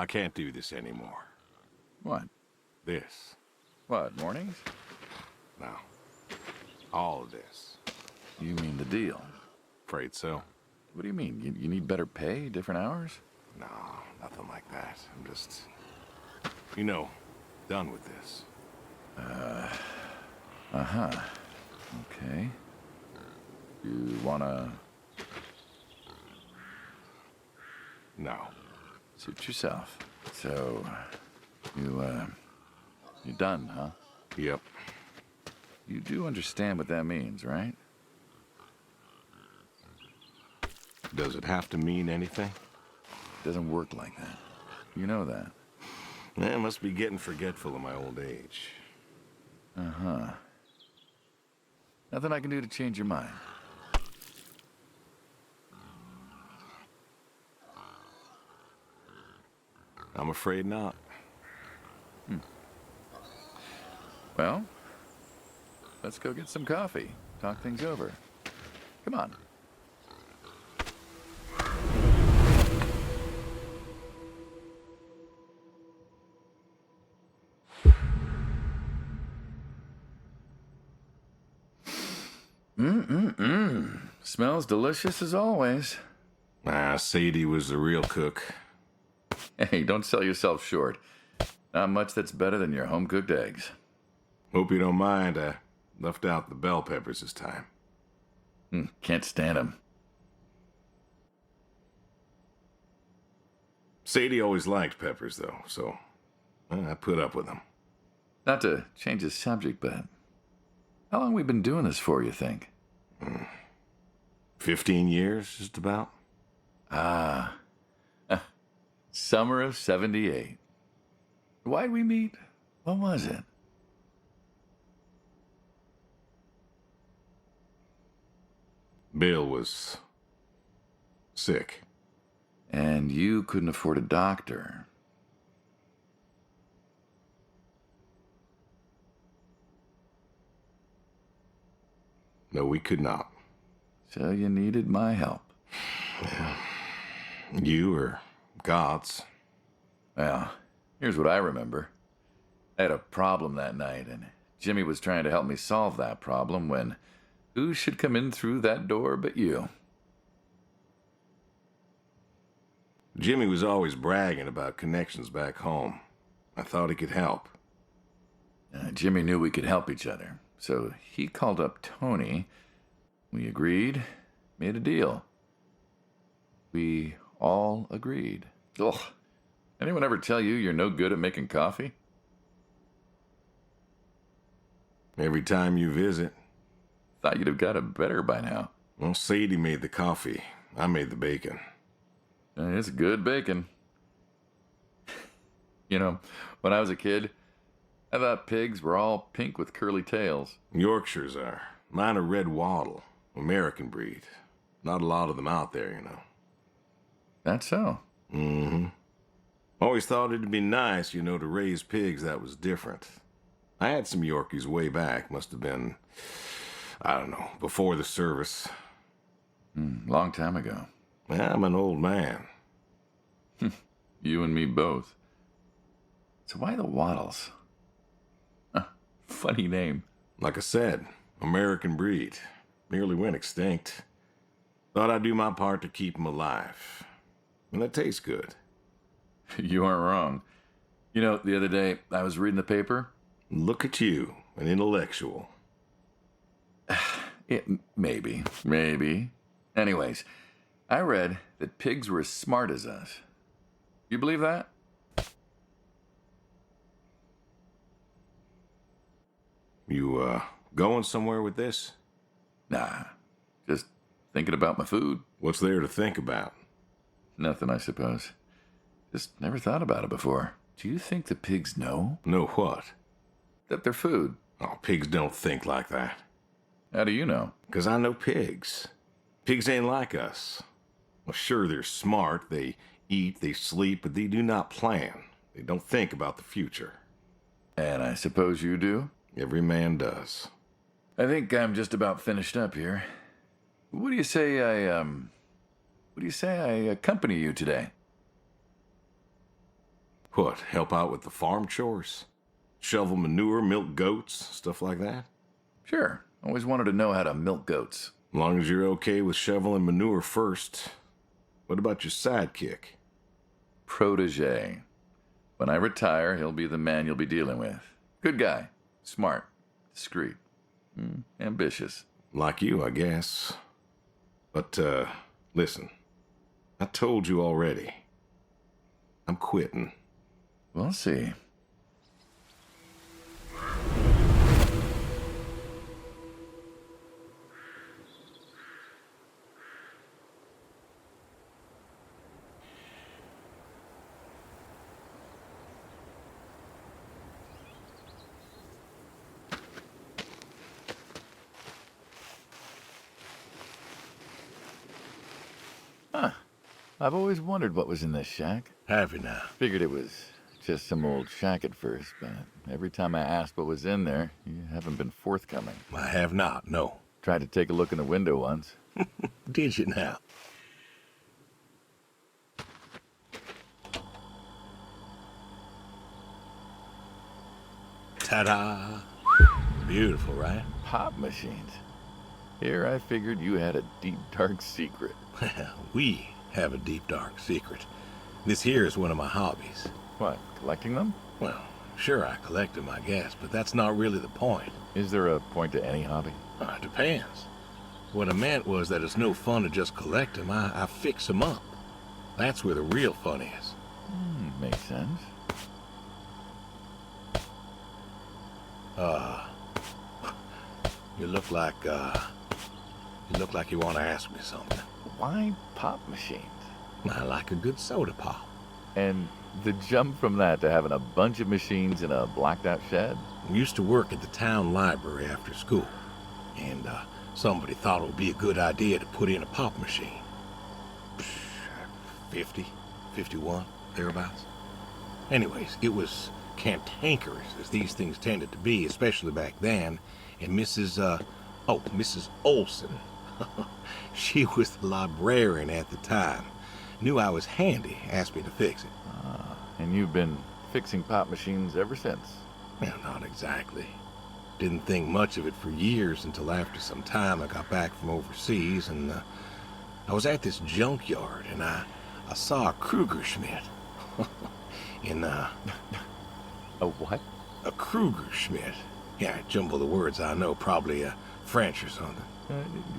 I can't do this anymore. What? This. What, mornings? No. All of this. You mean the deal? Afraid so. What do you mean? You need better pay, different hours? No, nothing like that. I'm just, done with this. Uh-huh. Okay. You wanna... No. Suit yourself. So, you're done, huh? Yep. You do understand what that means, right? Does it have to mean anything? It doesn't work like that. You know that. I must be getting forgetful in my old age. Uh-huh. Nothing I can do to change your mind. I'm afraid not. Well, let's go get some coffee. Talk things over. Come on. Smells delicious as always. Sadie was the real cook. Hey, don't sell yourself short. Not much that's better than your home-cooked eggs. Hope you don't mind, I left out the bell peppers this time. Can't stand them. Sadie always liked peppers, though, so I put up with them. Not to change the subject, but how long we been doing this for, you think? 15 years, just about. Summer of 78. Why'd we meet? What was it? Bill was sick. And you couldn't afford a doctor. No, we could not. So you needed my help. You or God's. Well, here's what I remember. I had a problem that night, and Jimmy was trying to help me solve that problem when who should come in through that door but you? Jimmy was always bragging about connections back home. I thought he could help. Jimmy knew we could help each other, so he called up Tony. We agreed, made a deal. We all agreed. Ugh. Anyone ever tell you you're no good at making coffee? Every time you visit. Thought you'd have got it better by now. Well, Sadie made the coffee. I made the bacon. It's good bacon. When I was a kid, I thought pigs were all pink with curly tails. Yorkshires are. Mine are red wattle. American breed. Not a lot of them out there, That's so. Mm-hmm. Always thought it'd be nice, to raise pigs that was different. I had some Yorkies way back. Must have been, I don't know, before the service. Long time ago. I'm an old man. You and me both. So why the Waddles? Funny name. Like I said, American breed. Nearly went extinct. Thought I'd do my part to keep them alive. And that tastes good. You aren't wrong. The other day, I was reading the paper. Look at you, an intellectual. Maybe. Anyways, I read that pigs were as smart as us. You believe that? You, going somewhere with this? Nah, just thinking about my food. What's there to think about? Nothing, I suppose. Just never thought about it before. Do you think the pigs know? Know what? That they're food. Oh, pigs don't think like that. How do you know? 'Cause I know pigs. Pigs ain't like us. Well, sure, they're smart. They eat, they sleep, but they do not plan. They don't think about the future. And I suppose you do? Every man does. I think I'm just about finished up here. What do you say I accompany you today? What, help out with the farm chores? Shovel manure, milk goats, stuff like that? Sure. Always wanted to know how to milk goats. As long as you're okay with shoveling manure first. What about your sidekick? Protege. When I retire, he'll be the man you'll be dealing with. Good guy. Smart. Discreet. Ambitious. Like you, I guess. But, listen. I told you already. I'm quitting. We'll see. I've always wondered what was in this shack. Have you now? Figured it was just some old shack at first, but every time I asked what was in there, you haven't been forthcoming. I have not, no. Tried to take a look in the window once. Did you now? Ta-da! Beautiful, right? Pop machines. Here I figured you had a deep, dark secret. We have a deep, dark secret. This here is one of my hobbies. What, collecting them? Well, sure, I collect them, I guess, but that's not really the point. Is there a point to any hobby? It depends. What I meant was that it's no fun to just collect them. I fix them up. That's where the real fun is. Makes sense. You look like you want to ask me something. Why pop machines? I like a good soda pop. And the jump from that to having a bunch of machines in a blacked out shed? I used to work at the town library after school, and somebody thought it would be a good idea to put in a pop machine. 50, 51, thereabouts. Anyways, it was cantankerous, as these things tended to be, especially back then, and Mrs. Olson. She was the librarian at the time. Knew I was handy, asked me to fix it. And you've been fixing pop machines ever since? Well, not exactly. Didn't think much of it for years until after some time I got back from overseas, and I was at this junkyard, and I saw a Kruger Schmidt. A what? A Kruger Schmidt. Yeah, I jumble the words, I know, probably French or something.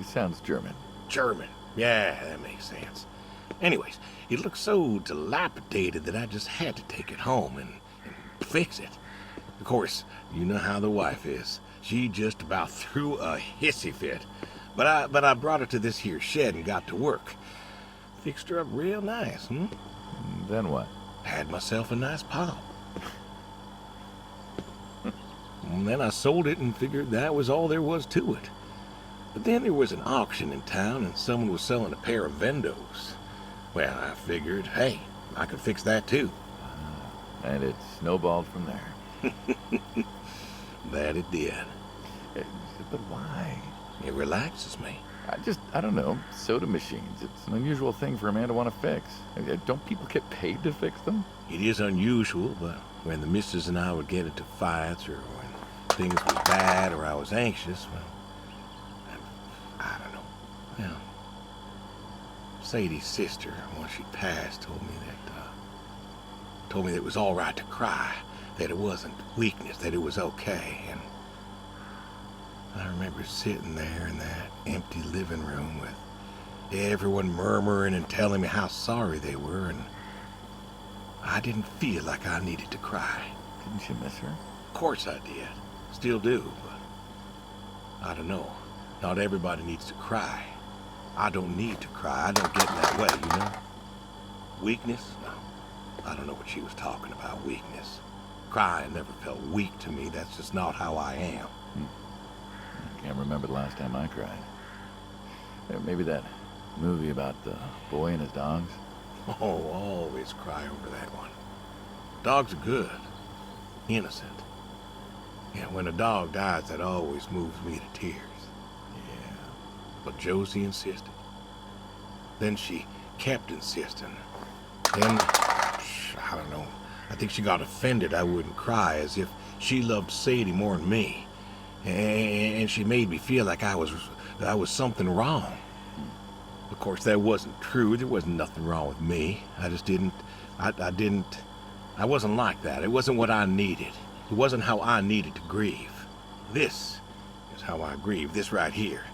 It sounds German. German. Yeah, that makes sense. Anyways, it looked so dilapidated that I just had to take it home and fix it. Of course, you know how the wife is. She just about threw a hissy fit. But I brought her to this here shed and got to work. Fixed her up real nice, Then what? Had myself a nice pop. And then I sold it and figured that was all there was to it. But then there was an auction in town and someone was selling a pair of Vendos. Well, I figured, hey, I could fix that too. And it snowballed from there. That it did. But why? It relaxes me. I don't know. Soda machines. It's an unusual thing for a man to want to fix. Don't people get paid to fix them? It is unusual, but when the missus and I would get into fights or when things was bad or I was anxious, well, I don't know. Well, Sadie's sister, once she passed, told me that it was all right to cry, that it wasn't weakness, that it was okay. And I remember sitting there in that empty living room with everyone murmuring and telling me how sorry they were, and I didn't feel like I needed to cry. Didn't you miss her? Of course I did. Still do, but I don't know. Not everybody needs to cry. I don't need to cry. I don't get in that way, you know? Weakness? No. I don't know what she was talking about, weakness. Crying never felt weak to me. That's just not how I am. I can't remember the last time I cried. Maybe that movie about the boy and his dogs. Oh, always cry over that one. Dogs are good. Innocent. Yeah, when a dog dies, that always moves me to tears. Yeah. But Josie insisted. Then she kept insisting. Then, I don't know, I think she got offended I wouldn't cry, as if she loved Sadie more than me. And she made me feel like I was something wrong. Of course, that wasn't true. There wasn't nothing wrong with me. I just didn't... I wasn't like that. It wasn't what I needed. It wasn't how I needed to grieve. This is how I grieve, this right here.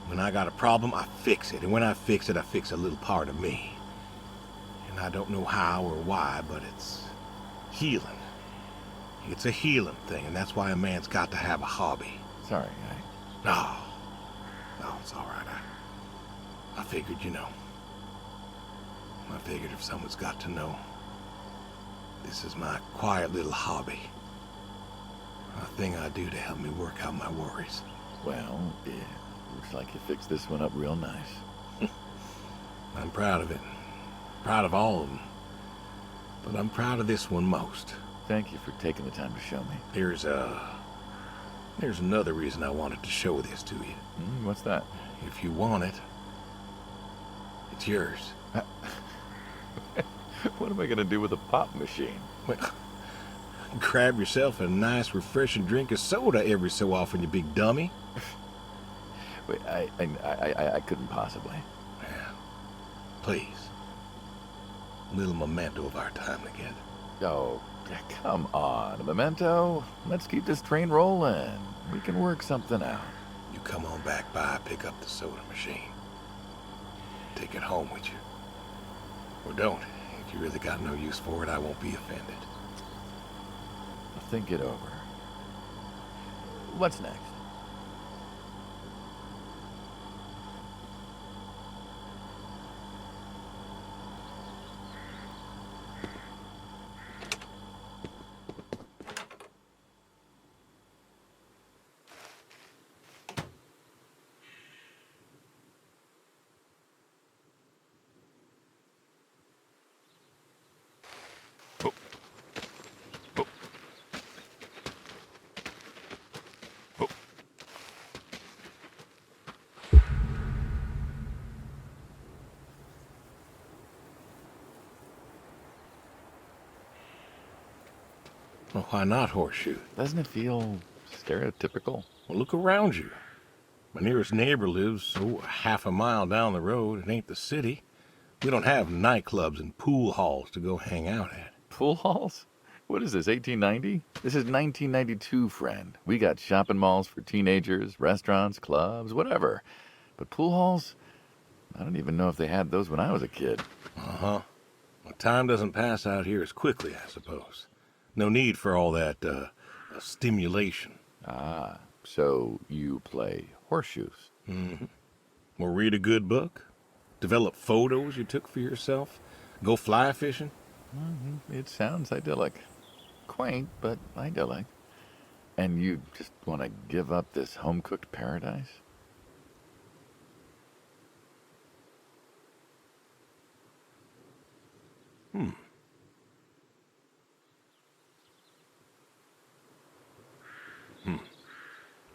When I got a problem, I fix it. And when I fix it, I fix a little part of me. And I don't know how or why, but it's healing. It's a healing thing, and that's why a man's got to have a hobby. Sorry, No, it's all right. I figured, I figured if someone's got to know, this is my quiet little hobby. A thing I do to help me work out my worries. Well, yeah, looks like you fixed this one up real nice. I'm proud of it. Proud of all of them. But I'm proud of this one most. Thank you for taking the time to show me. There's another reason I wanted to show this to you. What's that? If you want it, it's yours. What am I going to do with a pop machine? Well, grab yourself a nice, refreshing drink of soda every so often, you big dummy. Wait, I couldn't possibly. Yeah. Please. A little memento of our time together. Oh, come on. A memento? Let's keep this train rolling. We can work something out. You come on back by, pick up the soda machine. Take it home with you. Or don't. If you really got no use for it, I won't be offended. I'll think it over. What's next? Well, why not Horseshoe? Doesn't it feel stereotypical? Well, look around you. My nearest neighbor lives, half a mile down the road. It ain't the city. We don't have nightclubs and pool halls to go hang out at. Pool halls? What is this, 1890? This is 1992, friend. We got shopping malls for teenagers, restaurants, clubs, whatever. But pool halls? I don't even know if they had those when I was a kid. Uh-huh. Well, time doesn't pass out here as quickly, I suppose. No need for all that, stimulation. Ah, so you play horseshoes. Mm-hmm. Or read a good book? Develop photos you took for yourself? Go fly fishing? It sounds idyllic. Quaint, but idyllic. And you just want to give up this home-cooked paradise?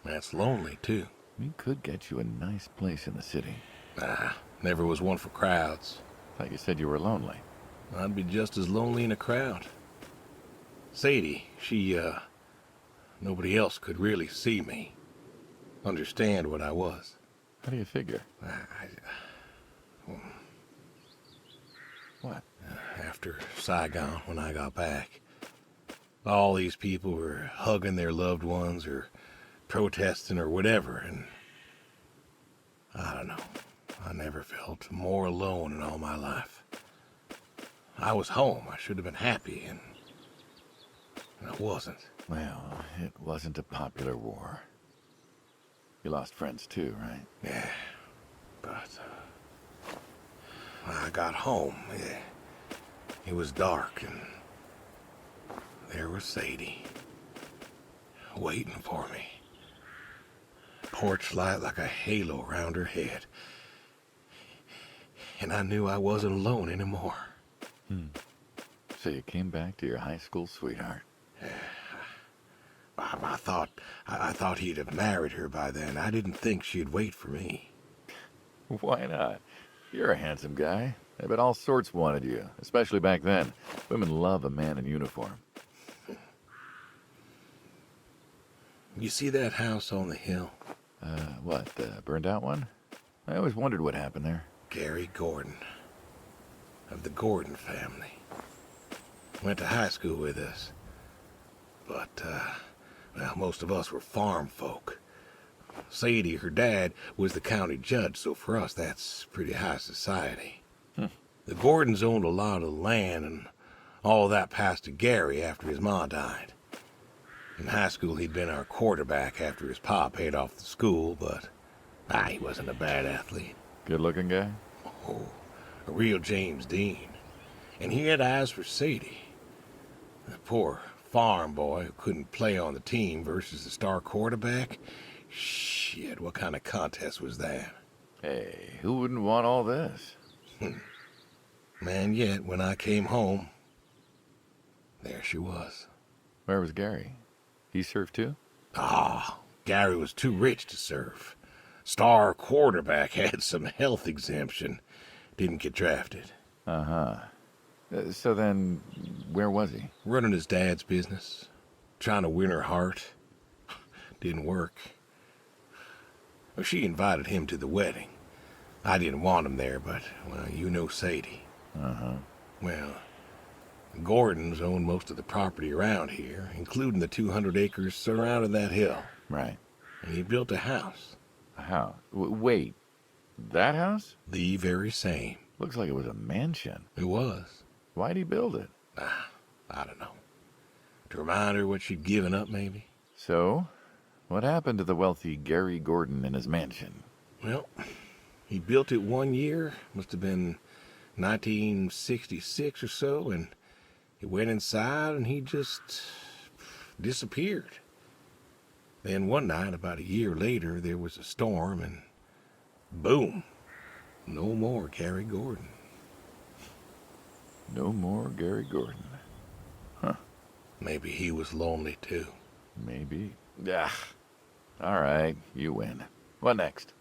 That's lonely, too. We could get you a nice place in the city. Nah, never was one for crowds. Thought you said you were lonely. I'd be just as lonely in a crowd. Sadie, nobody else could really see me. Understand what I was. How do you figure? What? After Saigon, when I got back, all these people were hugging their loved ones or protesting or whatever, and I don't know. I never felt more alone in all my life. I was home. I should have been happy, and I wasn't. Well, it wasn't a popular war. You lost friends too, right? Yeah, but I got home. It was dark, and there was Sadie, waiting for me. Porch light like a halo around her head. And I knew I wasn't alone anymore. So you came back to your high school sweetheart. I thought he'd have married her by then. I didn't think she'd wait for me. Why not? You're a handsome guy. I bet all sorts wanted you, especially back then. Women love a man in uniform. You see that house on the hill? What, the burned out one? I always wondered what happened there. Gary Gordon, of the Gordon family. Went to high school with us. But, well, most of us were farm folk. Sadie, her dad, was the county judge, so for us that's pretty high society. The Gordons owned a lot of land, and all that passed to Gary after his ma died. In high school, he'd been our quarterback after his pa paid off the school, but he wasn't a bad athlete. Good-looking guy? Oh, a real James Dean. And he had eyes for Sadie. The poor farm boy who couldn't play on the team versus the star quarterback. Shit, what kind of contest was that? Hey, who wouldn't want all this? Man, yet when I came home, there she was. Where was Gary? He surfed too? Gary was too rich to surf. Star quarterback had some health exemption. Didn't get drafted. So then, where was he? Running his dad's business. Trying to win her heart. Didn't work. Well, she invited him to the wedding. I didn't want him there, but, well, you know Sadie. Well, the Gordons own most of the property around here, including the 200 acres surrounding that hill. Right. And he built a house. A house? Wait, that house? The very same. Looks like it was a mansion. It was. Why'd he build it? I don't know. To remind her what she'd given up, maybe? So, what happened to the wealthy Gary Gordon in his mansion? Well, he built it one year, must have been 1966 or so, and he went inside and he just disappeared. Then one night, about a year later, there was a storm and boom, no more Gary Gordon. No more Gary Gordon. Huh. Maybe he was lonely too. Maybe. All right, you win. What next?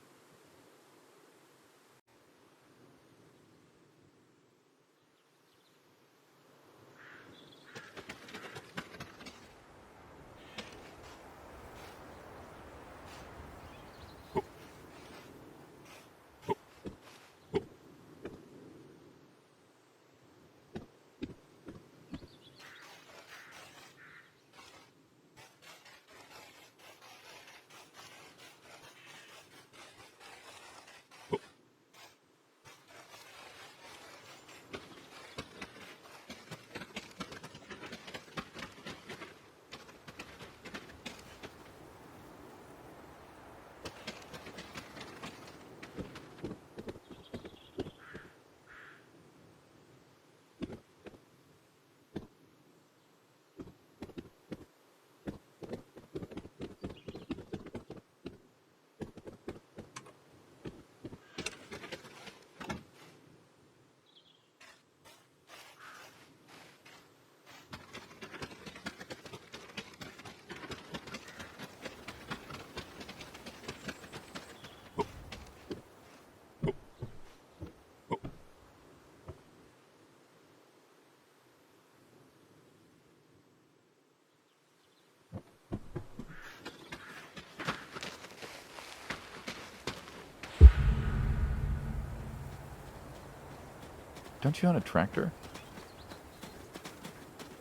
Don't you own a tractor?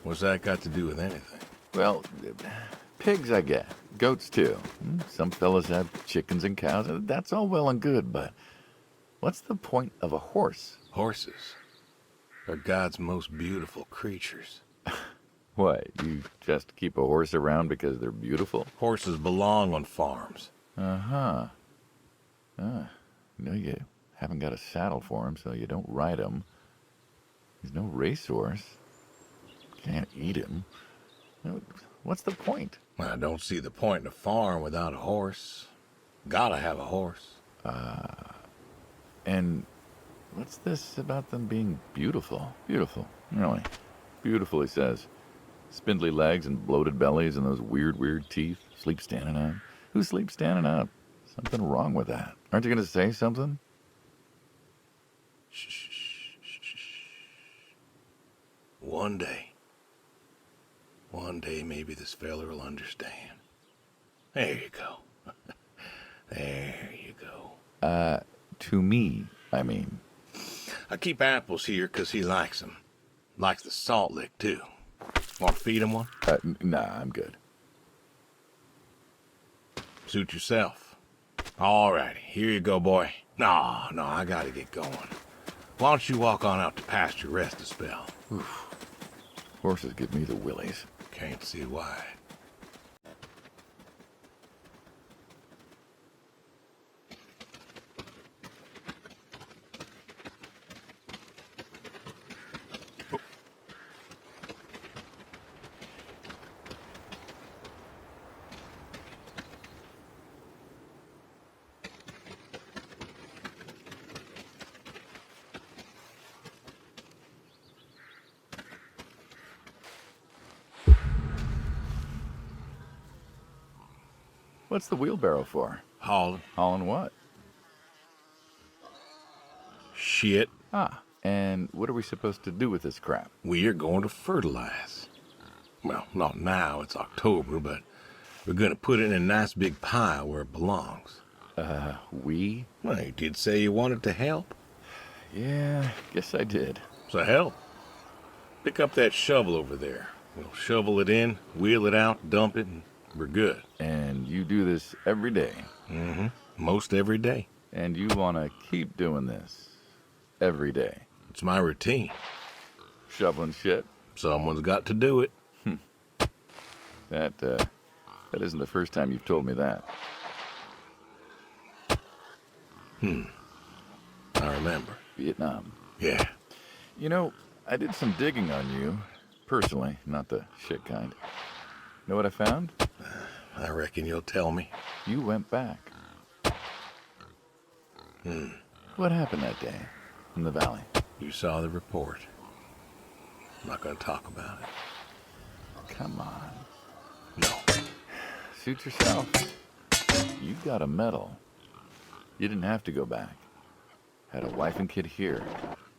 What's that got to do with anything? Well, pigs, I get. Goats, too. Some fellas have chickens and cows. That's all well and good, but what's the point of a horse? Horses are God's most beautiful creatures. What, you just keep a horse around because they're beautiful? Horses belong on farms. No, you haven't got a saddle for him, so you don't ride him. He's no racehorse. Can't eat him. What's the point? I don't see the point in a farm without a horse. Gotta have a horse. And what's this about them being beautiful? Beautiful, really. Beautiful, he says. Spindly legs and bloated bellies and those weird teeth. Sleep standing up. Who sleeps standing up? Something wrong with that. Aren't you going to say something? Shh. One day maybe this fella will understand. There you go. There you go. To me, I mean. I keep apples here 'cause he likes them. Likes the salt lick, too. Want to feed him one? Nah, I'm good. Suit yourself. All righty, here you go, boy. No, I gotta get going. Why don't you walk on out to pasture, rest a spell? Oof. Horses give me the willies. Can't see why. What's the wheelbarrow for? Hauling. Hauling what? Shit. Ah, and what are we supposed to do with this crap? We are going to fertilize. Well, not now, it's October, but we're gonna put it in a nice big pile where it belongs. We? Well, you did say you wanted to help. Yeah, guess I did. So help. Pick up that shovel over there. We'll shovel it in, wheel it out, dump it, and we're good. And you do this every day. Mm-hmm. Most every day. And you want to keep doing this every day. It's my routine. Shoveling shit. Someone's got to do it. That isn't the first time you've told me that. I remember. Vietnam. Yeah. You know, I did some digging on you, personally, not the shit kind. Know what I found? I reckon you'll tell me. You went back. What happened that day in the valley? You saw the report. I'm not gonna talk about it. Come on. No. Suit yourself. You got a medal. You didn't have to go back. Had a wife and kid here.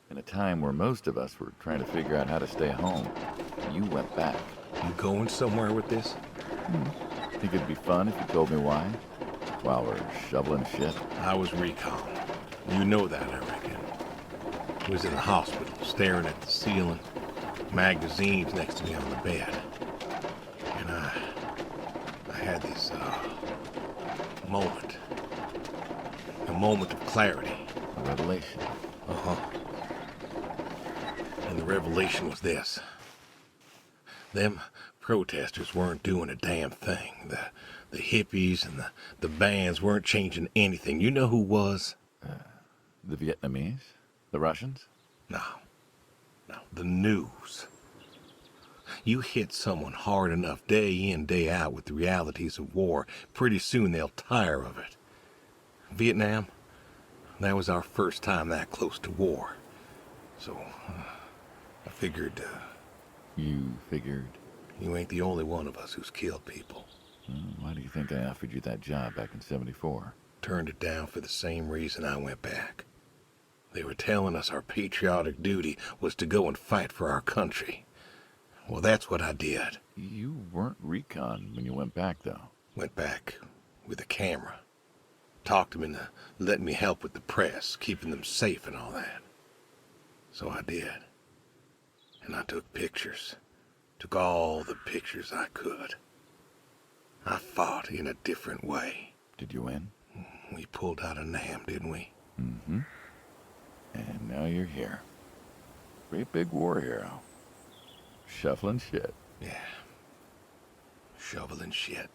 In a time where most of us were trying to figure out how to stay home. You went back. You going somewhere with this? Think it'd be fun if you told me why? While we're shoveling shit? I was recon. You know that, I reckon. Was in the hospital, staring at the ceiling. Magazines next to me on the bed. And I had this, moment. A moment of clarity. A revelation. Uh-huh. And the revelation was this. Them protesters weren't doing a damn thing. The hippies and the bands weren't changing anything. You know who was? The Vietnamese? The Russians? No. The news. You hit someone hard enough day in, day out with the realities of war, pretty soon they'll tire of it. Vietnam, that was our first time that close to war. So, I figured, You figured? you ain't the only one of us who's killed people. Why do you think I offered you that job back in '74? Turned it down for the same reason I went back. They were telling us our patriotic duty was to go and fight for our country. Well, that's what I did. You weren't recon when you went back, though. Went back with a camera. Talked them into letting me help with the press, keeping them safe and all that. So I did. And I took pictures. Took all the pictures I could. I fought in a different way. Did you win? We pulled out of Nam, didn't we? Mm-hmm. And now you're here. Great big war hero. Shuffling shit. Yeah. Shoveling shit.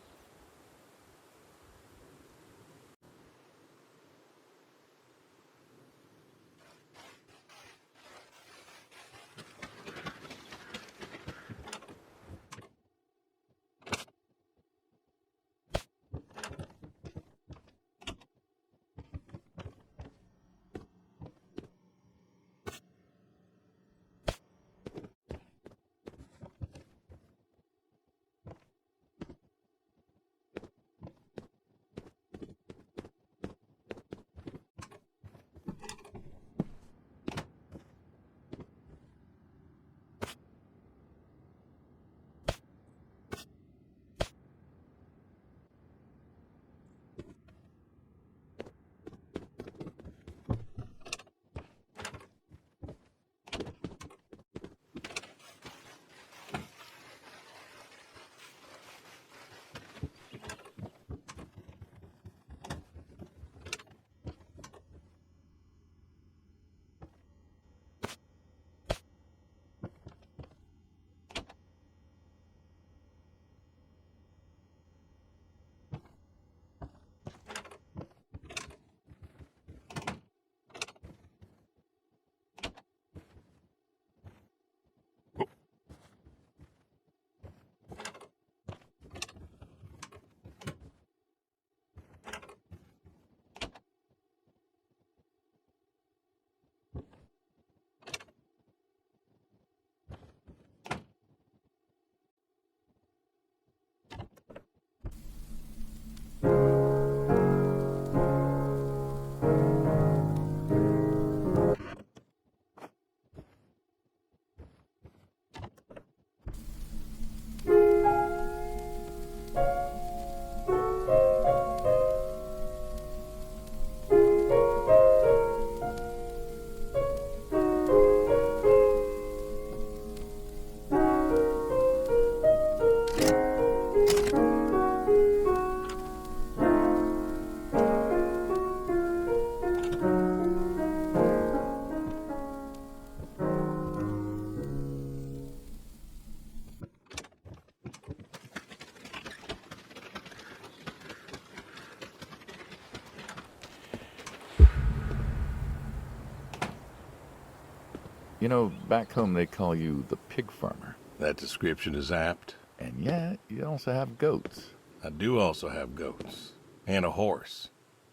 You know, back home they call you the pig farmer. That description is apt. And yet, you also have goats. I do also have goats. And a horse.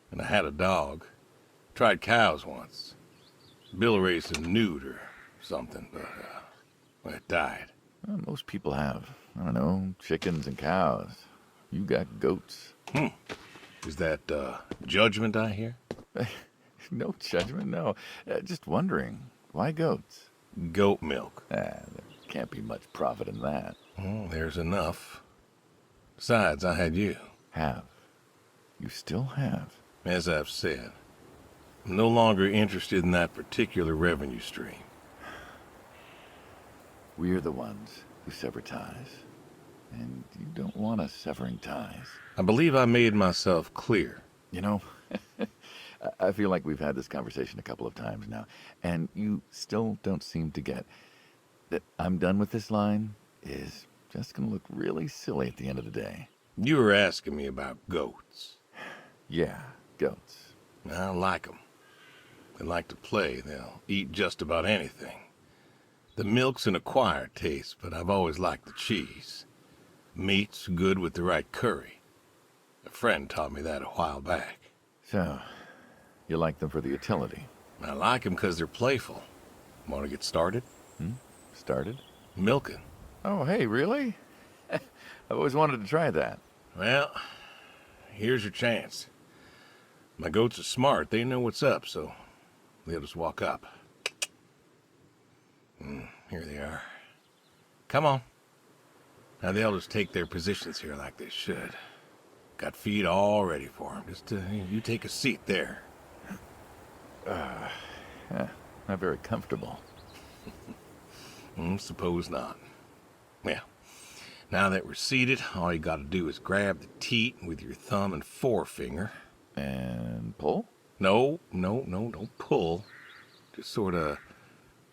And I had a dog. Tried cows once. Bill raised a newt or something, but, well, it died. Well, most people have, I don't know, chickens and cows. You got goats. Is that, judgment I hear? No judgment, no. Just wondering, why goats? Goat milk. There can't be much profit in that. Well, there's enough. Besides, I had you. Have. You still have. As I've said, I'm no longer interested in that particular revenue stream. We're the ones who sever ties. And you don't want us severing ties. I believe I made myself clear. You know, I feel like we've had this conversation a couple of times now, and you still don't seem to get that I'm done with this line is just going to look really silly at the end of the day. You were asking me about goats. Yeah, goats. I like them. They like to play. They'll eat just about anything. The milk's an acquired taste, but I've always liked the cheese. Meat's good with the right curry. A friend taught me that a while back. So, you like them for the utility? I like them because they're playful. Want to get started? Started? Milking. Oh, hey, really? I've always wanted to try that. Well, here's your chance. My goats are smart. They know what's up, so they'll just walk up. Here they are. Come on. Now they'll just take their positions here like they should. Got feed all ready for them. Just you take a seat there. Not very comfortable. Suppose not. Well, now that we're seated, all you gotta do is grab the teat with your thumb and forefinger. And pull? No, don't pull. Just sort of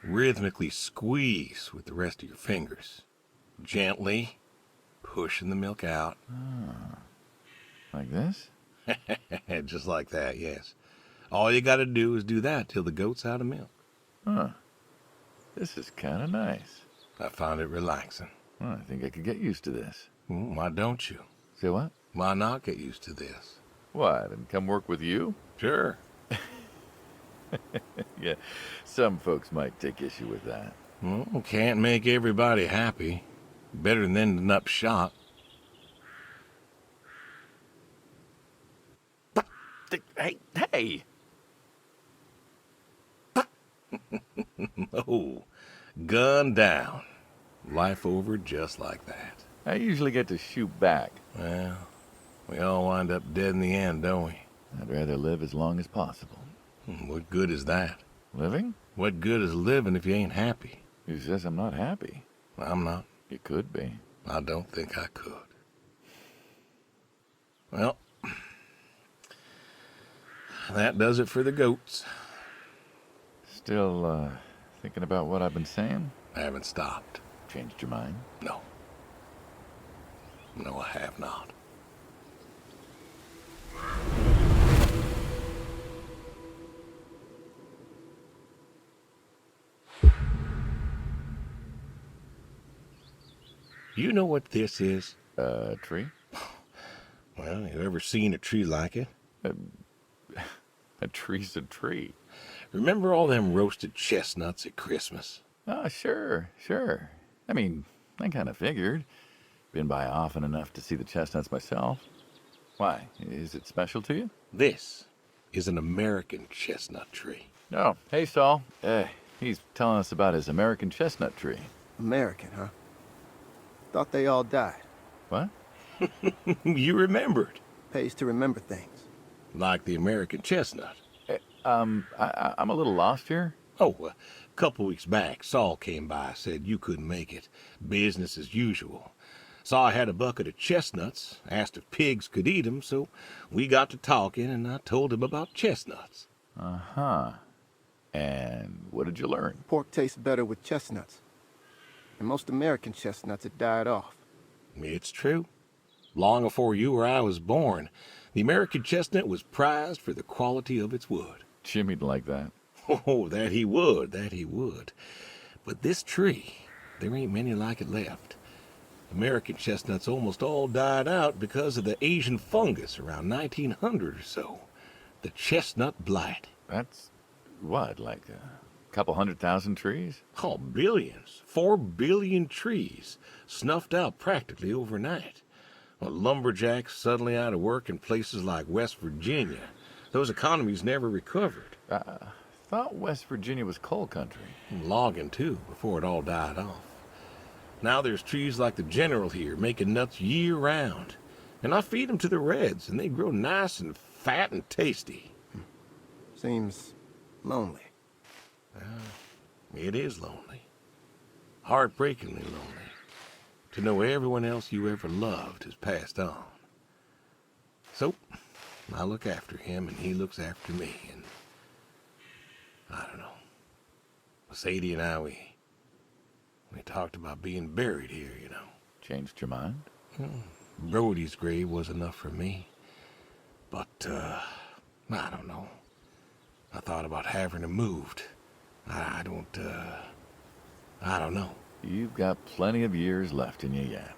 rhythmically squeeze with the rest of your fingers. Gently pushing the milk out. Like this? Just like that, yes. All you gotta do is do that till the goat's out of milk. Huh. This is kind of nice. I found it relaxing. Well, I think I could get used to this. Why don't you? Say what? Why not get used to this? What, and come work with you? Sure. Yeah, some folks might take issue with that. Well, can't make everybody happy. Better than ending up shot. Hey! Oh, gun down. Life over just like that. I usually get to shoot back. Well, we all wind up dead in the end, don't we? I'd rather live as long as possible. What good is that? Living? What good is living if you ain't happy? Who says I'm not happy? I'm not. You could be. I don't think I could. Well, that does it for the goats. Still, thinking about what I've been saying? I haven't stopped. Changed your mind? No. No, I have not. You know what this is? Tree? Well, you ever seen a tree like it? A tree's a tree. Remember all them roasted chestnuts at Christmas? Oh, sure. I mean, I kind of figured. Been by often enough to see the chestnuts myself. Why? Is it special to you? This is an American chestnut tree. Oh, hey, Saul. He's telling us about his American chestnut tree. American, huh? Thought they all died. What? You remembered. Pays to remember things. Like the American chestnut. I'm a little lost here. Oh, a couple weeks back, Saul came by, said you couldn't make it. Business as usual. Saw I had a bucket of chestnuts, asked if pigs could eat 'em, so we got to talking, and I told him about chestnuts. Uh-huh. And what did you learn? Pork tastes better with chestnuts. And most American chestnuts had died off. It's true. Long before you or I was born, the American chestnut was prized for the quality of its wood. Jimmy'd like that. Oh, that he would, that he would. But this tree, there ain't many like it left. American chestnuts almost all died out because of the Asian fungus around 1900 or so. The chestnut blight. That's what, like a couple 100,000 trees? Oh, billions. 4 billion trees snuffed out practically overnight. Well, lumberjacks suddenly out of work in places like West Virginia. Those economies never recovered. Thought West Virginia was coal country. And logging, too, before it all died off. Now there's trees like the General here making nuts year-round. And I feed them to the reds, and they grow nice and fat and tasty. Seems lonely. It is lonely. Heartbreakingly lonely. To know everyone else you ever loved has passed on. So, I look after him, and he looks after me, and I don't know. Sadie and I, we talked about being buried here, you know. Changed your mind? Brody's grave was enough for me. But, I don't know. I thought about having him moved. I don't know. You've got plenty of years left in you yet.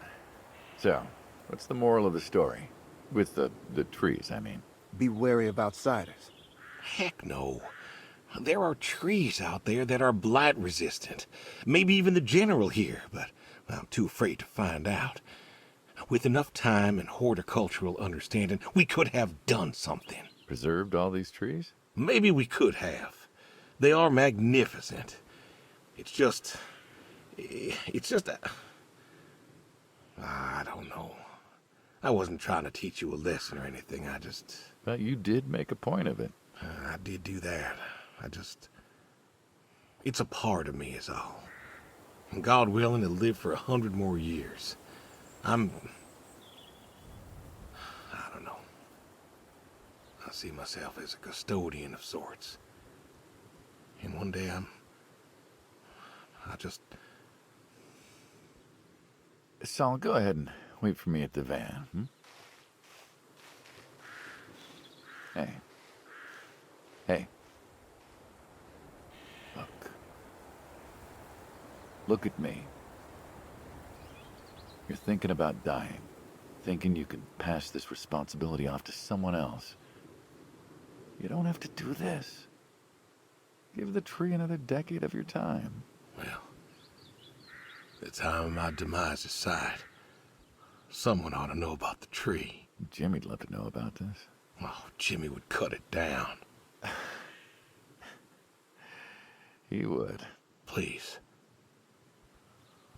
So, what's the moral of the story? With the trees, I mean. Be wary of outsiders. Heck no. There are trees out there that are blight resistant. Maybe even the General here, but I'm too afraid to find out. With enough time and horticultural understanding, we could have done something. Preserved all these trees? Maybe we could have. They are magnificent. It's just I don't know. I wasn't trying to teach you a lesson or anything. But you did make a point of it. I did do that. It's a part of me is all. And God willing to live for 100 more years. I don't know. I see myself as a custodian of sorts. And one day Saul, go ahead and wait for me at the van. Hey. Look at me. You're thinking about dying. Thinking you can pass this responsibility off to someone else. You don't have to do this. Give the tree another decade of your time. Well, the time of my demise is sight. Someone ought to know about the tree. Jimmy'd love to know about this. Oh, Jimmy would cut it down. He would. Please.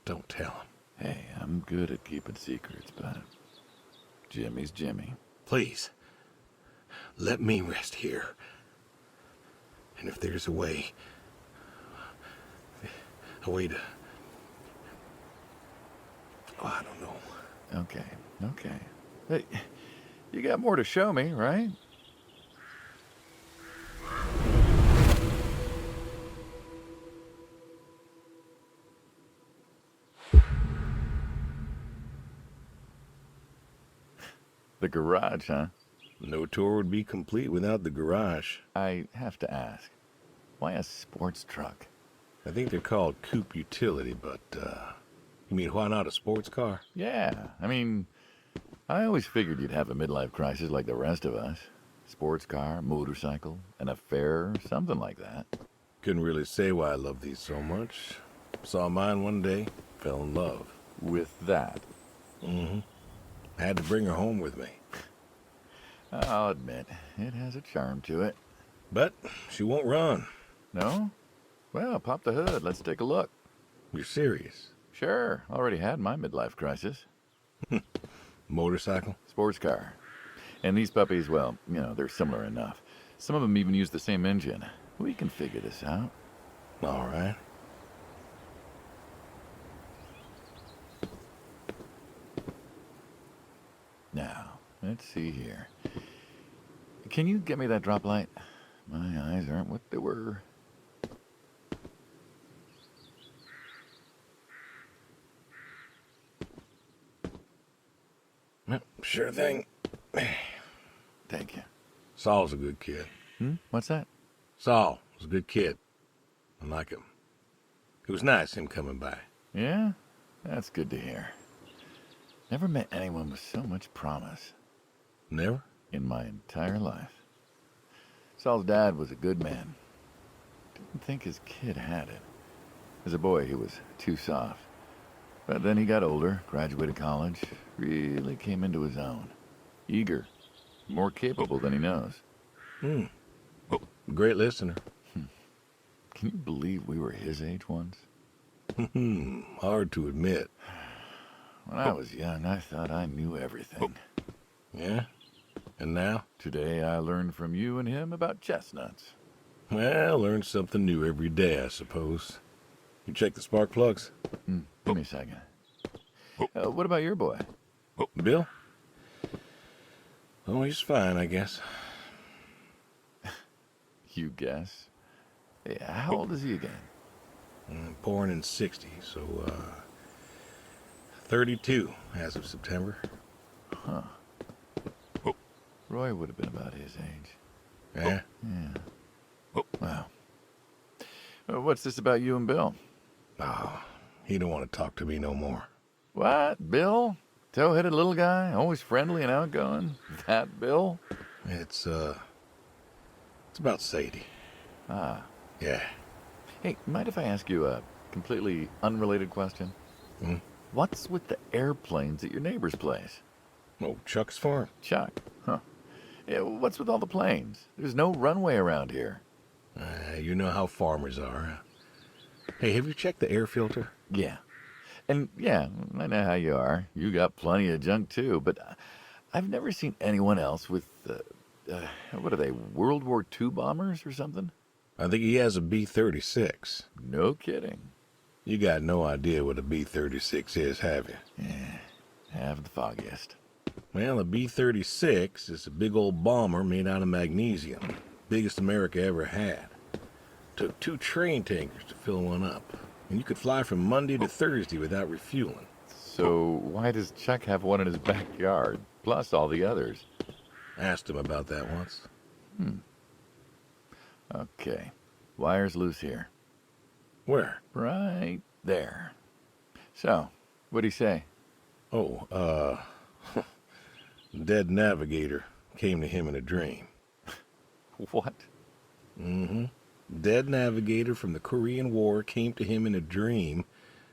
Don't tell him. Hey, I'm good at keeping secrets, but Jimmy's Jimmy. Please. Let me rest here. And if there's a way to... Oh, I don't know. Okay. Hey, you got more to show me, right? The garage, huh? No tour would be complete without the garage. I have to ask, why a sports truck? I think they're called coupe utility, but, you mean why not a sports car? Yeah, I mean, I always figured you'd have a midlife crisis like the rest of us. Sports car, motorcycle, an affair, something like that. Couldn't really say why I love these so much. Saw mine one day, fell in love. With that? Mm-hmm. I had to bring her home with me. I'll admit, it has a charm to it. But she won't run. No? Well, pop the hood. Let's take a look. You're serious? Sure. Already had my midlife crisis. Motorcycle? Sports car. And these puppies, well, they're similar enough. Some of them even use the same engine. We can figure this out. All right. Now, let's see here. Can you get me that drop light? My eyes aren't what they were. Sure thing. Thank you. Saul's a good kid. What's that? Saul Was a good kid. I like him. It was nice him coming by. Yeah? That's good to hear. Never met anyone with so much promise. Never? In my entire life. Saul's dad was a good man. Didn't think his kid had it. As a boy, he was too soft. But then he got older, graduated college, really came into his own. Eager, more capable than he knows. Great listener. Can you believe we were his age once? Hard to admit. When I was young, I thought I knew everything. Yeah? And now? Today, I learned from you and him about chestnuts. Well, learn something new every day, I suppose. You check the spark plugs? Give me a second. What about your boy? Bill? Oh, he's fine, I guess. You guess. Hey, how old is he again? Born in 60, so, 32 as of September. Huh. Roy would have been about his age. Yeah? Yeah. Wow. What's this about you and Bill? Oh, he don't want to talk to me no more. What? Bill? Tow-headed little guy, always friendly and outgoing? That Bill? It's about Sadie. Ah. Yeah. Hey, mind if I ask you a completely unrelated question? What's with the airplanes at your neighbor's place? Oh, Chuck's farm? Chuck? Huh. Yeah, what's with all the planes? There's no runway around here. You know how farmers are. Hey, have you checked the air filter? Yeah. And yeah, I know how you are. You got plenty of junk too, but I've never seen anyone else with, what are they, World War II bombers or something? I think he has a B-36. No kidding. You got no idea what a B-36 is, have you? Yeah, have the foggiest. Well, a B-36 is a big old bomber made out of magnesium. Biggest America ever had. Took 2 train tankers to fill one up. And you could fly from Monday to Thursday without refueling. So why does Chuck have one in his backyard, plus all the others? Asked him about that once. Okay. Wire's loose here. Where? Right there. So, what'd he say? Oh, dead navigator came to him in a dream. What? Dead navigator from the Korean War came to him in a dream,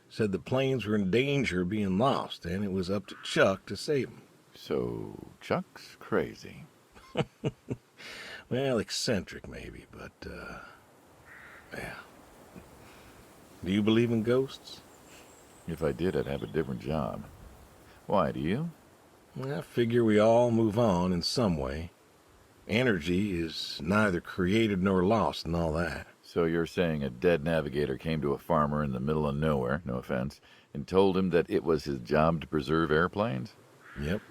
said the planes were in danger of being lost, and it was up to Chuck to save them. So, Chuck's crazy. Well, eccentric maybe, but, yeah. Do you believe in ghosts? If I did, I'd have a different job. Why, do you? I figure we all move on in some way. Energy is neither created nor lost and all that. So you're saying a dead navigator came to a farmer in the middle of nowhere, no offense, and told him that it was his job to preserve airplanes? Yep.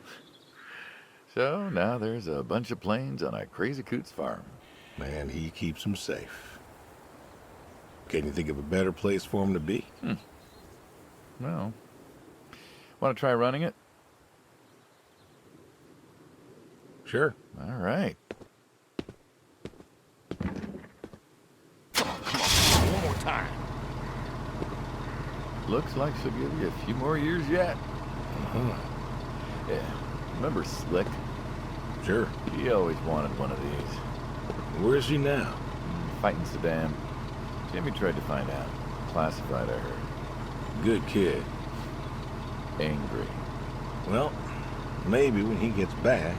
So now there's a bunch of planes on a crazy coot's farm. And he keeps them safe. Can you think of a better place for him to be? Well, want to try running it? Sure. All right. One more time. Looks like she'll give you a few more years yet. Yeah. Remember Slick? Sure. He always wanted one of these. Where is he now? Fighting Saddam. Jimmy tried to find out. Classified, I heard. Good kid. Angry. Well, maybe when he gets back.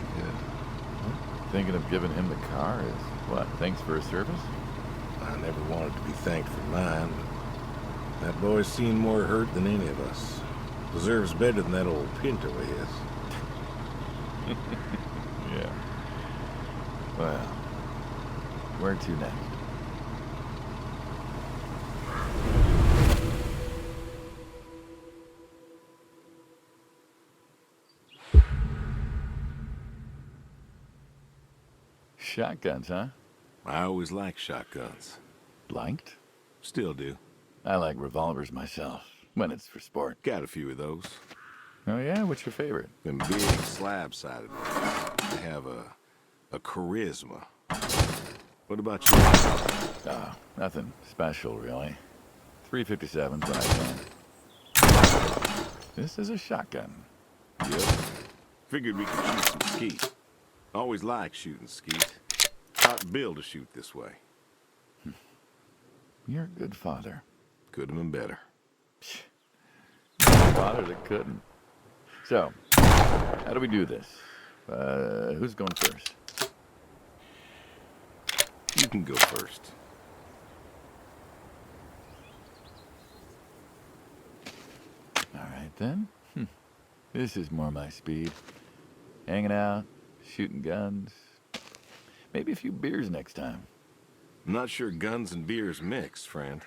Thinking of giving him the car is, what, thanks for his service? I never wanted to be thanked for mine, but that boy's seen more hurt than any of us. Deserves better than that old Pinto of his. Yeah. Well, where to next? Shotguns, huh? I always liked shotguns. Liked? Still do. I like revolvers myself, when it's for sport. Got a few of those. Oh yeah? What's your favorite? Them big slab-sided ones. They have a charisma. What about you? Nothing special, really. 357's what I can. This is a shotgun. Yep. Figured we could shoot some skeet. Always liked shooting skeet. Taught Bill to shoot this way. You're a good father. Could have been better. Father that couldn't. So, how do we do this? Who's going first? You can go first. All right, then. This is more my speed. Hanging out, shooting guns. Maybe a few beers next time. I'm not sure guns and beers mix, friend.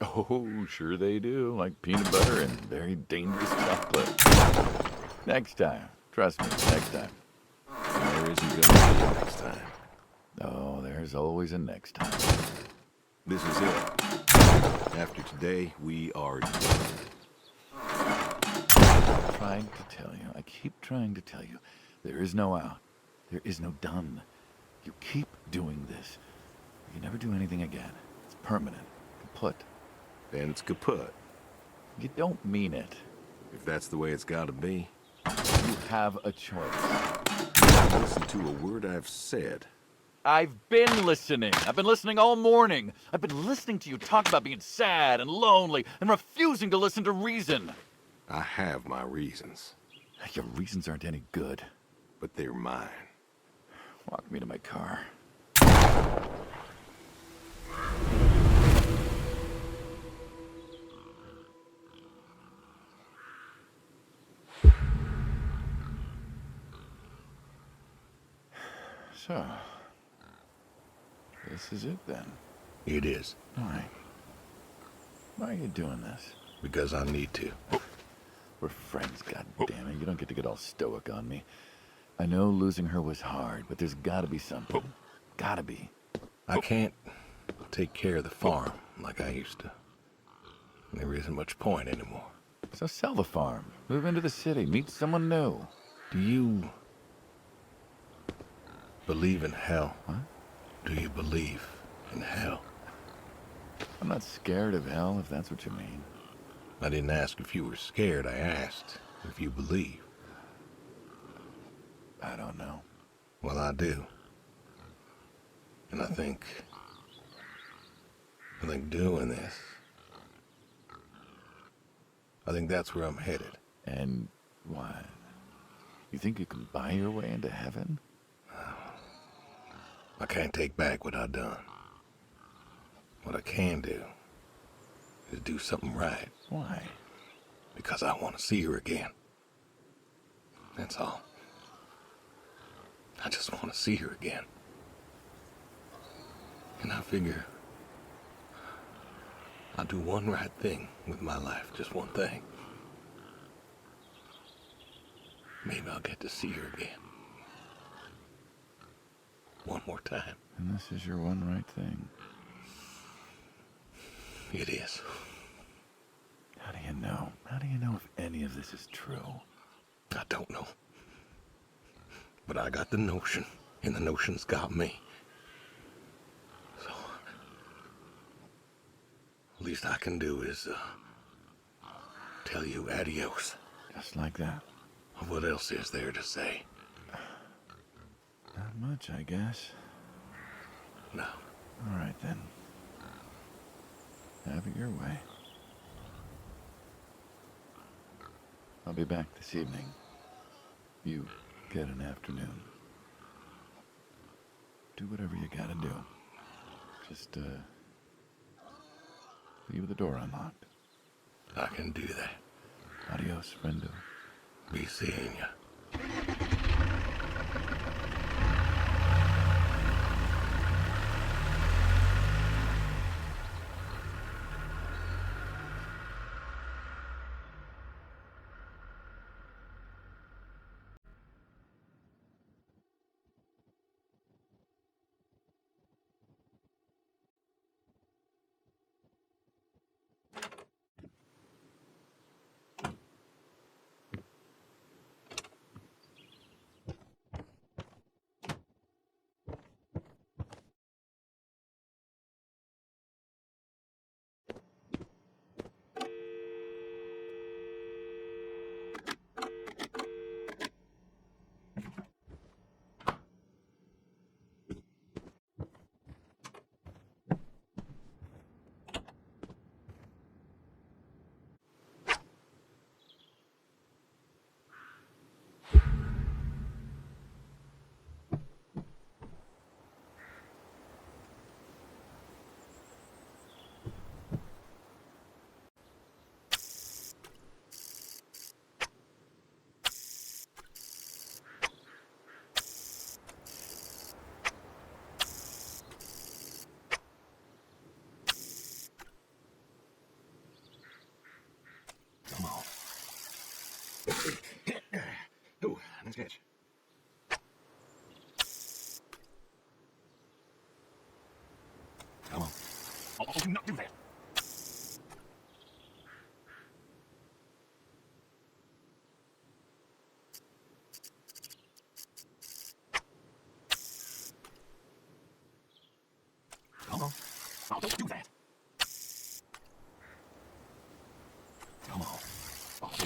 Oh, sure they do. Like peanut butter and very dangerous chocolate. Next time. Trust me, next time. There isn't gonna be a next time. Oh, there's always a next time. This is it. After today, we are done. Trying to tell you, I keep trying to tell you, there is no out. There is no done. You keep doing this. You never do anything again. It's permanent, kaput. And it's kaput. You don't mean it. If that's the way it's gotta be. You have a choice. Listen to a word I've said. I've been listening. I've been listening all morning. I've been listening to you talk about being sad and lonely and refusing to listen to reason. I have my reasons. Your reasons aren't any good. But they're mine. Walk me to my car. So, this is it then. It is. Why? Why are you doing this? Because I need to. We're friends, goddammit. You don't get to get all stoic on me. I know losing her was hard, but there's gotta be something. Gotta be. I can't take care of the farm like I used to. There isn't much point anymore. So sell the farm. Move into the city. Meet someone new. Do you believe in hell? What? Do you believe in hell? I'm not scared of hell, if that's what you mean. I didn't ask if you were scared. I asked if you believe. I don't know. Well, I do. And I think doing this, I think that's where I'm headed. And why? You think you can buy your way into heaven? I can't take back what I've done. What I can do is do something right. Why? Because I want to see her again. That's all. I just want to see her again. And I figure I'll do one right thing with my life, just one thing. Maybe I'll get to see her again. One more time. And this is your one right thing. It is. How do you know? How do you know if any of this is true? I don't know. But I got the notion, and the notion's got me. So, least I can do is tell you adios. Just like that. What else is there to say? Not much, I guess. No. All right, then. Have it your way. I'll be back this evening. You get an afternoon. Do whatever you gotta do. Just, leave the door unlocked. I can do that. Adios, friendo. Be seeing ya.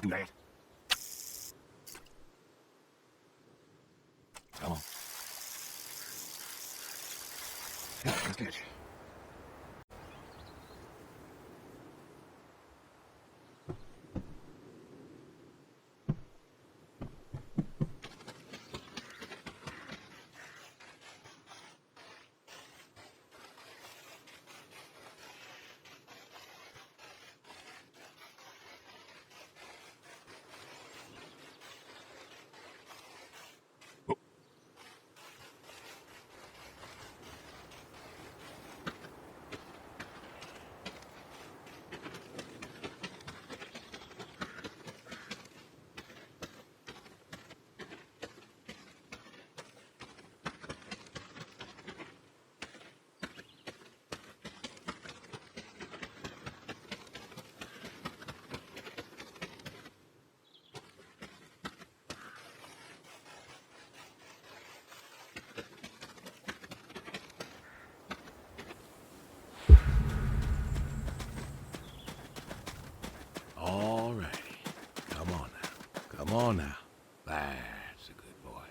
do that. Come on. Yeah, let's get you. All righty. Come on now. Come on now. That's a good boy.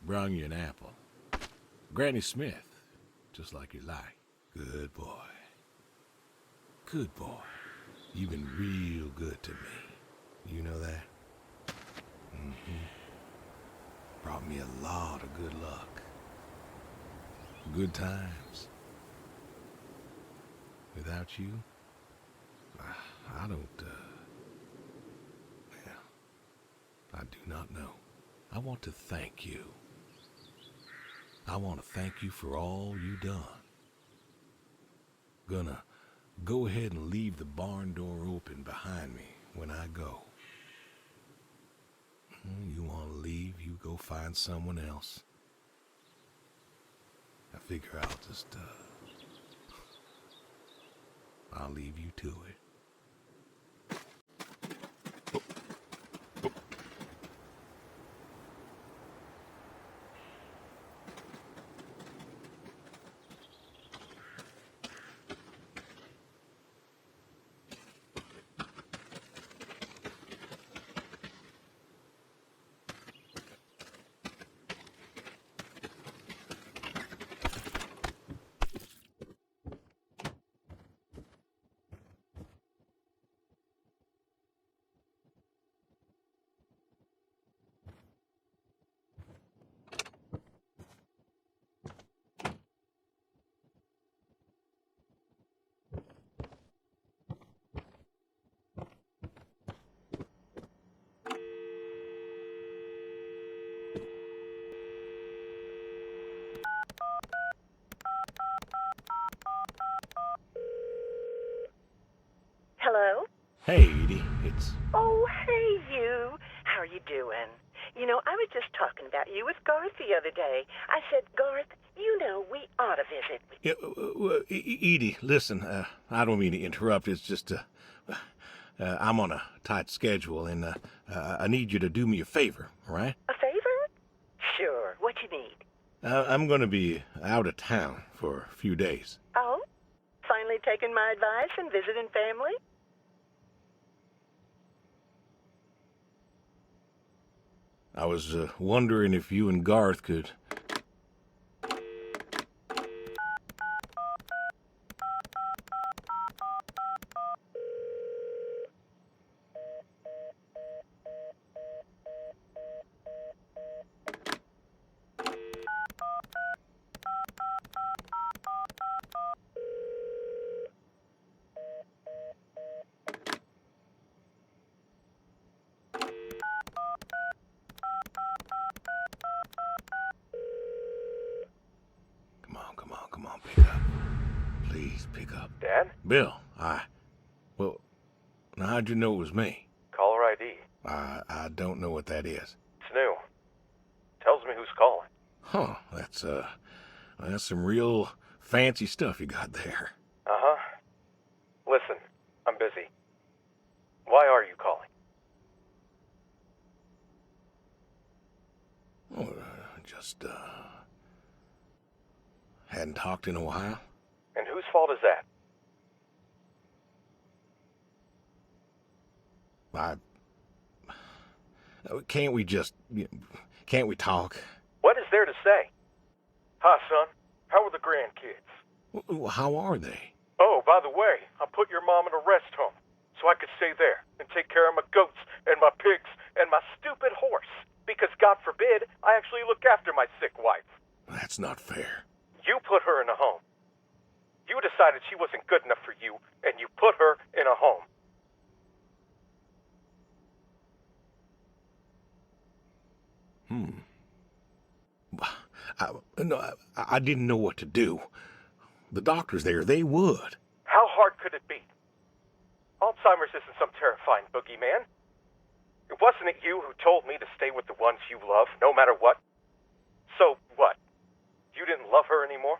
Brung you an apple. Granny Smith, just like you like. Good boy. Good boy. You've been real good to me. You know that? Brought me a lot of good luck. Good times. Without you, I don't, well, I do not know. I want to thank you. I want to thank you for all you done. Gonna go ahead and leave the barn door open behind me when I go. You want to leave, you go find someone else. I figure I'll leave you to it. Hello? Hey, Edie, it's... Oh, hey, you. How are you doing? You know, I was just talking about you with Garth the other day. I said, Garth, you know, we ought to visit. Edie, listen, I don't mean to interrupt. It's just, I'm on a tight schedule, and I need you to do me a favor, all right? A favor? Sure. What you need? I'm going to be out of town for a few days. Oh? Finally taking my advice and visiting family? I was wondering if you and Garth could... Come on, pick up. Please, pick up. Dad? Bill, well, now how'd you know it was me? Caller ID. I don't know what that is. It's new. Tells me who's calling. Huh, that's some real fancy stuff you got there. Uh-huh. Listen, I'm busy. Why are you calling? Oh, just, hadn't talked in a while. And whose fault is that? I... Can't we just... Can't we talk? What is there to say? Hi, son. How are the grandkids? How are they? Oh, by the way, I put your mom in a rest home so I could stay there and take care of my goats and my pigs and my stupid horse. Because, God forbid, I actually look after my sick wife. That's not fair. You put her in a home. You decided she wasn't good enough for you, and you put her in a home. I didn't know what to do. The doctors there, they would. How hard could it be? Alzheimer's isn't some terrifying boogeyman. It wasn't it you who told me to stay with the ones you love, no matter what? So what? You didn't love her anymore?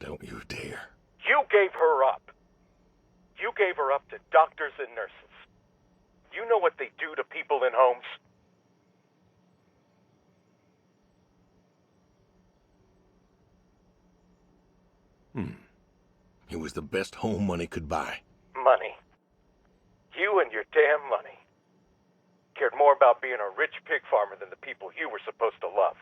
Don't you dare. You gave her up. You gave her up to doctors and nurses. You know what they do to people in homes? It was the best home money could buy. Money. You and your damn money. Cared more about being a rich pig farmer than the people you were supposed to love.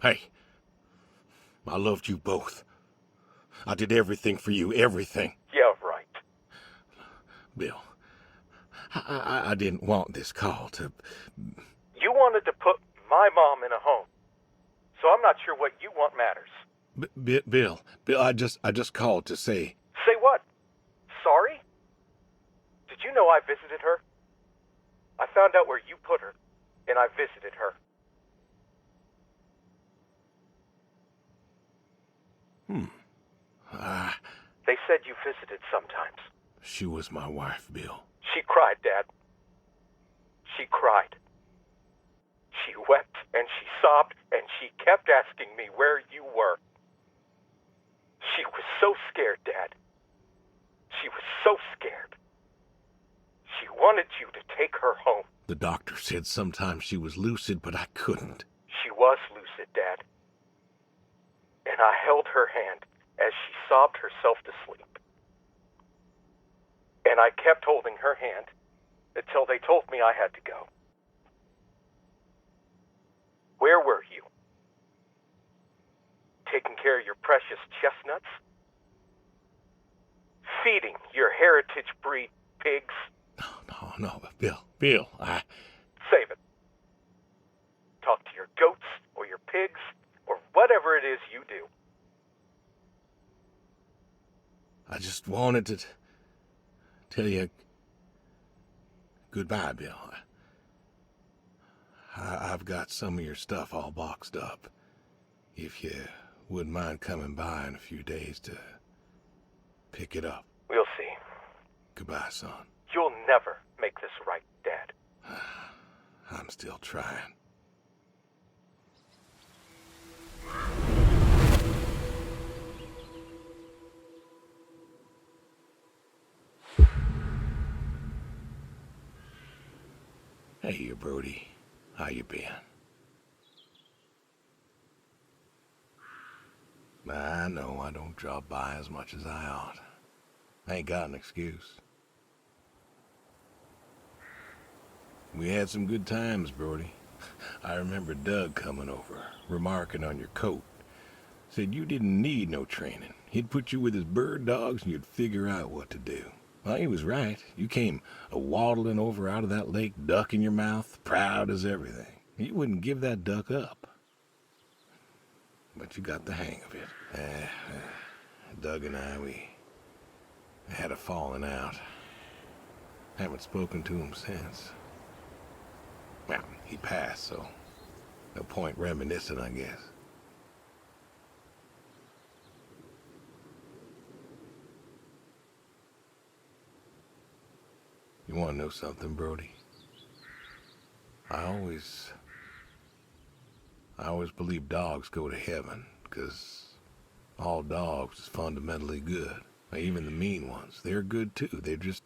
Hey, I loved you both. I did everything for you, everything. Yeah, right. Bill, I didn't want this call to... You wanted to put my mom in a home. So I'm not sure what you want matters. Bill, I just called to say... Say what? Sorry? Did you know I visited her? I found out where you put her, and I visited her. They said you visited sometimes. She was my wife, Bill. She cried, Dad. She cried. She wept and she sobbed and she kept asking me where you were. She was so scared, Dad. She was so scared. She wanted you to take her home. The doctor said sometimes she was lucid, but I couldn't. She was lucid, Dad. And I held her hand as she sobbed herself to sleep. And I kept holding her hand until they told me I had to go. Where were you? Taking care of your precious chestnuts? Feeding your heritage breed pigs? No, Bill, I... Save it. Talk to your goats or your pigs or whatever it is you do. I just wanted to tell you goodbye, Bill. I've got some of your stuff all boxed up. If you wouldn't mind coming by in a few days to pick it up. We'll see. Goodbye, son. You'll never make this right, Dad. I'm still trying. Hey, you Brody. How you been? I know I don't drop by as much as I ought. I ain't got an excuse. We had some good times, Brody. I remember Doug coming over, remarking on your coat. Said you didn't need no training. He'd put you with his bird dogs and you'd figure out what to do. Well, he was right. You came waddling over out of that lake, duck in your mouth, proud as everything. You wouldn't give that duck up. But you got the hang of it. Doug and I, we had a falling out. Haven't spoken to him since. Well, he passed, so no point reminiscing, I guess. You want to know something, Brody? I always believe dogs go to heaven, 'cause all dogs is fundamentally good. Even the mean ones, they're good too. They're just,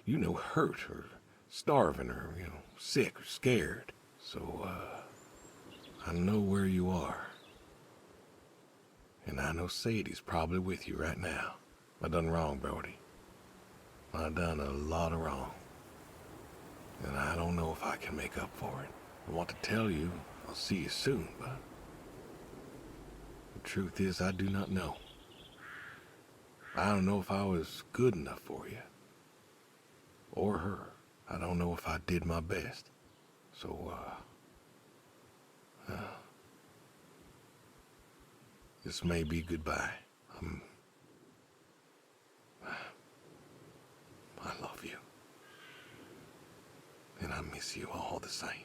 hurt or starving or, sick or scared. So, I know where you are. And I know Sadie's probably with you right now. I done wrong, Brody. I done a lot of wrong. And I don't know if I can make up for it. I want to tell you I'll see you soon, but the truth is I do not know. I don't know if I was good enough for you. Or her. I don't know if I did my best. So, this may be goodbye. I love you. And I miss you all the same.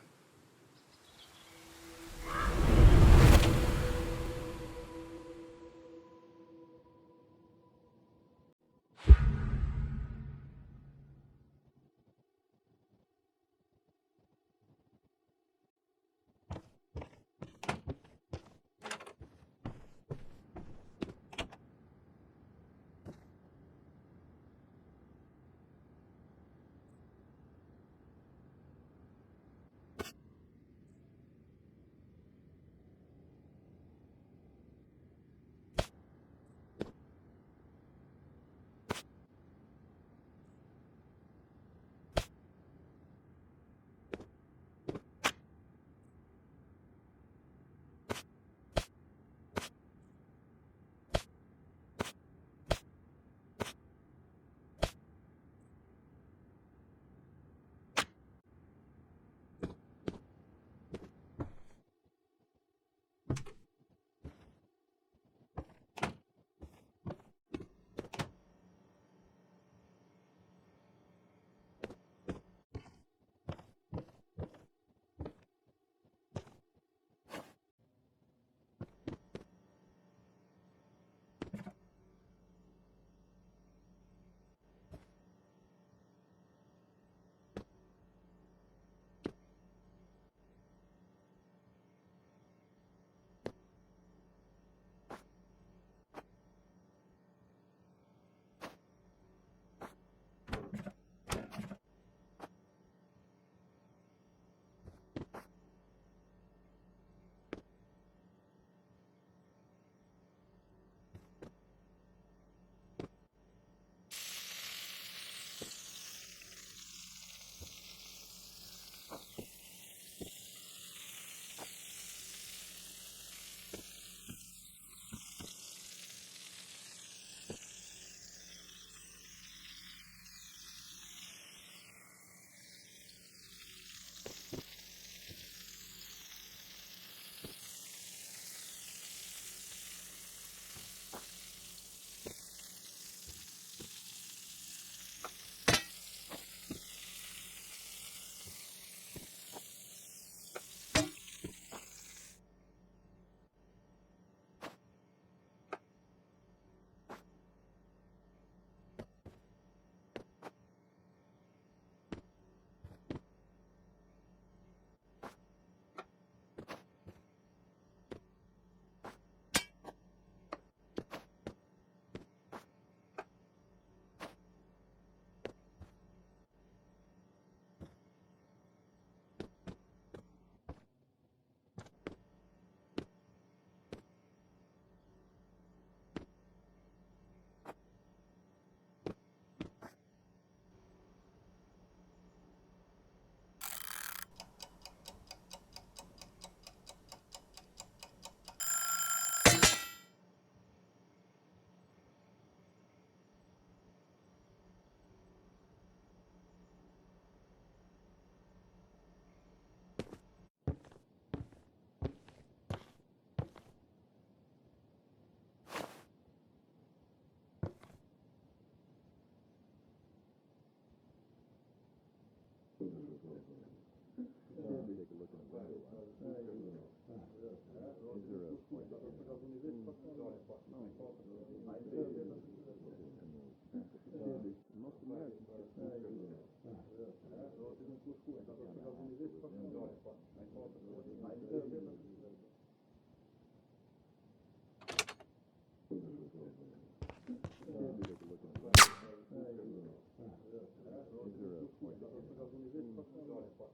what